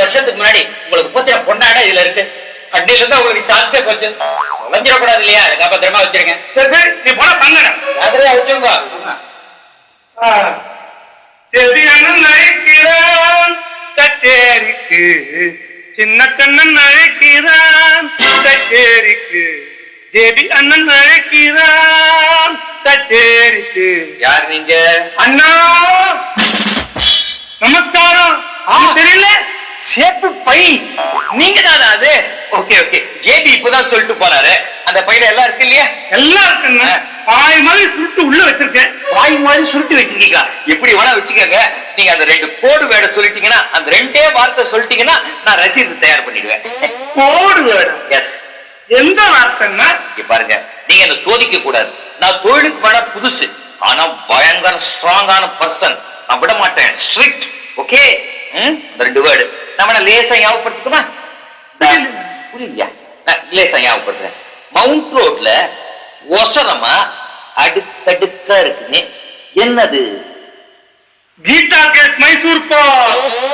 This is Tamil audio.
வருஷத்துக்கு முன்னாடி உங்களுக்கு பத்தின பொண்ணாட இதுல இருக்கு. அன்னையில இருந்து உங்களுக்கு சான்ஸே போச்சு. தொலைஞ்சிடக்கூடாது இல்லையா? அதுக்கு பத்திரமா வச்சிருக்கேன். சரி சரி, நீ போன பண்ண அதுலயே வச்சுங்க. செவியண்ணன் அழைக்கிறான் கச்சேரிக்கு, சின்ன கண்ணன் அழைக்கிறான் கச்சேரிக்கு, ஜேபி அண்ணன் அழைக்கிறான் கச்சேரிக்கு. யார் நீங்க? அண்ணா நமஸ்காரம். தெரியல? சேப்பு பை நீங்க தானே அது? Okay okay. ஜேபி இப்பதான் சொல்லிட்டு போறாரு. அந்த பையில எல்லாம் இருக்கு இல்லையா? எல்லாம் இருக்குங்க. பாய் மாதிரி சுருட்டு உள்ள வச்சிருக்கேன். வாய் மாதிரி சுருட்டி வச்சிருக்கீங்க. எப்படி வேணா வச்சுக்கோங்க. நீங்க அந்த 2 கோடு வேர்டை சொல்லிட்டீங்கன்னா, அந்த 2 வார்த்தை சொல்லிட்டீங்கன்னா நான் ரசீது தயார் பண்ணிடுவேன். கோடு வேர்டு? எஸ். எந்த வார்த்தைன்னா? பாருங்க, நீங்க என்ன சோதிக்க கூடாது. நான் தொழிலுக்கு வேணா புதுசு, ஆனா பயங்கர ஸ்ட்ராங்கான பர்சன். நான் விட மாட்டேன். ஸ்ட்ரிக்ட். ஓகே. அந்த 2 வேர்டு நம்ம லேசா ஞாபகப்படுத்துமா? புரியலையா? லேசா ஞாபகப்படுத்துறேன். மவுண்ட் ரோட்ல ஒசரமா அடுக்கடுக்கா இருக்குன்னு என்னது? கீதா கேட் மைசூர் பா.